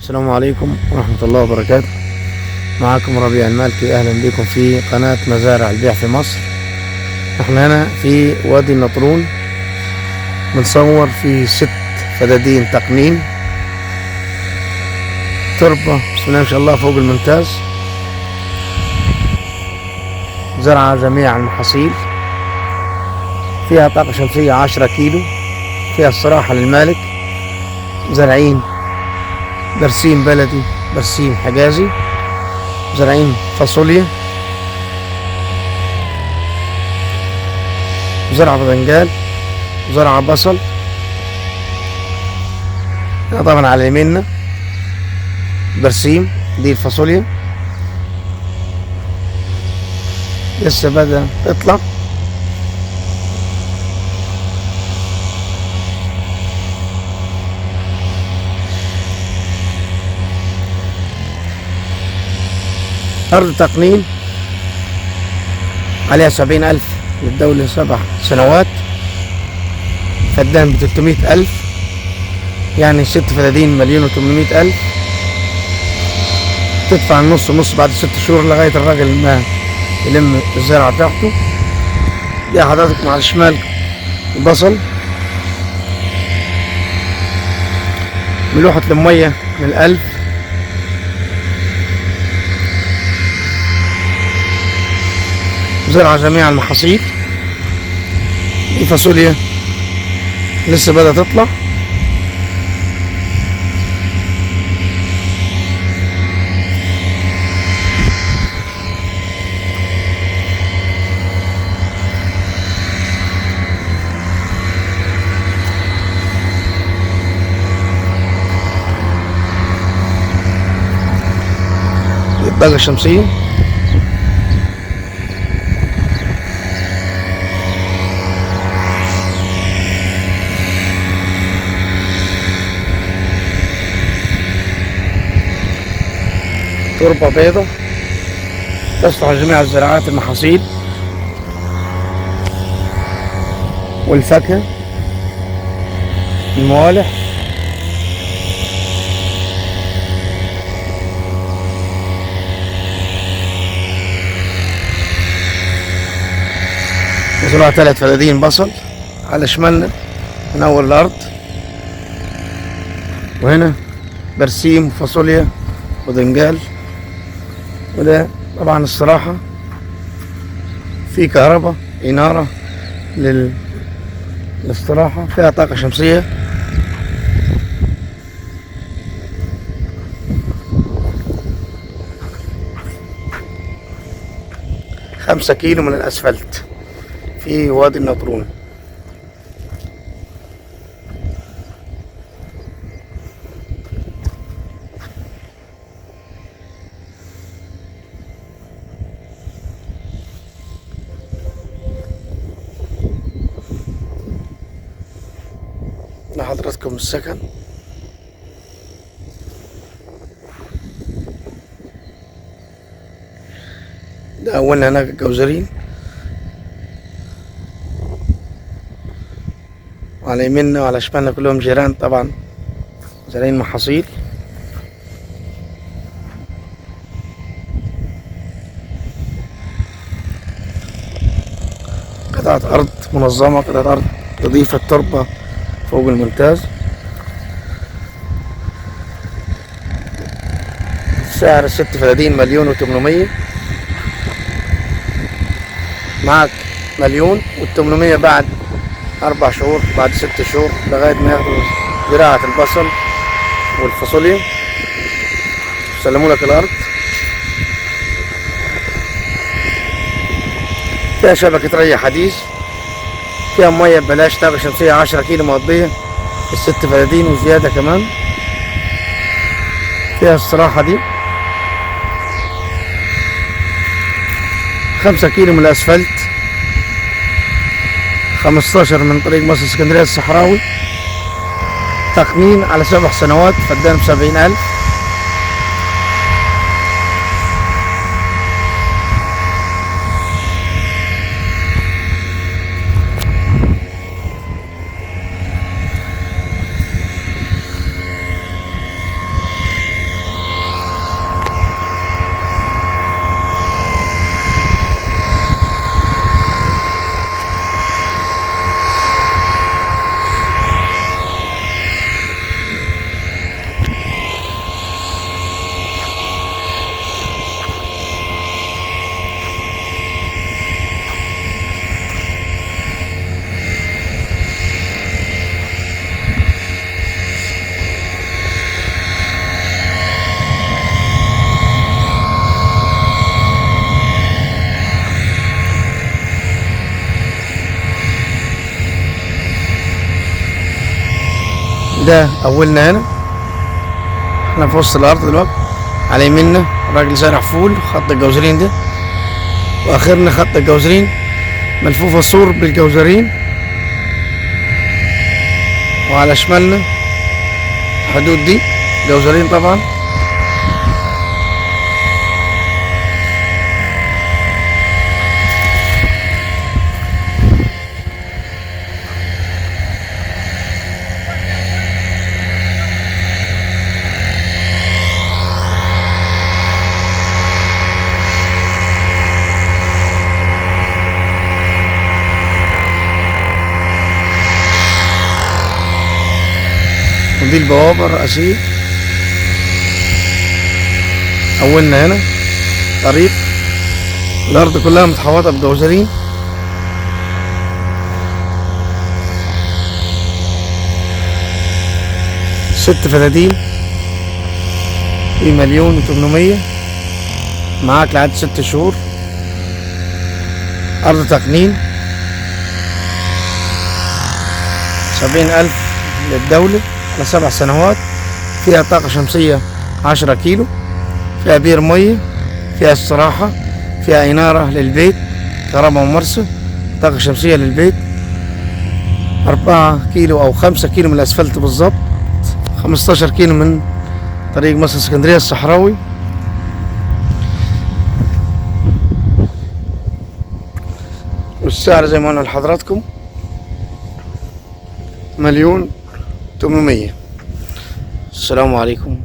السلام عليكم ورحمة الله وبركاته. معكم ربيع المالكي، أهلا بكم في قناة مزارع البيع في مصر. احنا هنا في وادي النطرون بنصور في 6 فدادين تقنين، تربة بسم الله ما شاء الله فوق الممتاز، زرعة جميع المحاصيل، فيها طاقة شمسية 10 كيلو، فيها الصراحة للمالك، زرعين برسيم بلدي، برسيم حجازي، زرعين فاصوليا، زرع باذنجان، زرع بصل. هنا طبعا على يميننا برسيم، دي الفاصوليا لسه بدأ تطلع. أرض تقنين عليها 70,000 للدولة 7 سنوات، فدان ب300,000، يعني 6 فدادين 1,800,000. تدفع النص نص بعد 6 شهور لغاية الراجل ما يلم الزرعة بتاعته. دي حضرتك مع الشمال البصل، ملوحة المية من 1000، زرع جميع المحاصيل. دي فاصوليا لسه بدأت تطلع. دي الطاقة الشمسية. تربة بيضة تصلح لجميع الزراعات، المحاصيل والفاكهة، الموالح. وزرع 3 فدادين بصل على شمالنا من أول الأرض، وهنا برسيم وفاصوليا وباذنجان. وده طبعا الصراحة في كهرباء إنارة للاستراحة، فيها طاقة شمسية. خمسة كيلو من الأسفلت في وادي النطرون. لحضراتكم السكن. ده أولنا هناك الجوزرين، وعلى يميننا وعلى شمالنا كلهم جيران طبعا زارعين محاصيل. قطعة أرض منظمة، قطعة أرض تضيف التربة فوق الممتاز. سعر 6 فدادين 1,800,000، معك 1,800,000 بعد 4 شهور، بعد 6 شهور لغاية ما ياخدوا زراعة البصل والفاصوليا يسلموا لك الأرض. فيها شبكة ري حديث، فيها مية ببلاش، طاقة شمسية 10 كيلو مقضية ال6 فدادين وزيادة كمان. فيها الصراحة دي 5 كيلو من الأسفلت، 15 من طريق مصر اسكندرية الصحراوي، تقنين على 7 سنوات، فدان ب70,000. ده اولنا هنا، احنا في وسط الارض دلوقتي. على يميننا راجل زارع فول خط الجوزرين ده، واخرنا خط الجوزرين ملفوفة سور بالجوزرين، وعلى شمالنا الحدود دي جوزرين طبعا. ودي البوابة الرئيسية. أولنا هنا طريق، الأرض كلها متحوطة بجوزرين. ست فدادين في 1,800,000 معاك لحد 6 شهور. أرض تقنين 70,000 للدولة على 7 سنوات. فيها طاقة شمسية 10 كيلو، فيها بير مية، فيها استراحة، فيها إنارة للبيت، كهرباء ممرسة، طاقة شمسية للبيت. 4 كيلو أو 5 كيلو من الأسفلت بالظبط، 15 كيلو من طريق مصر اسكندرية الصحراوي. والسعر زي ما قلنا لحضراتكم 1,800,000. السلام عليكم.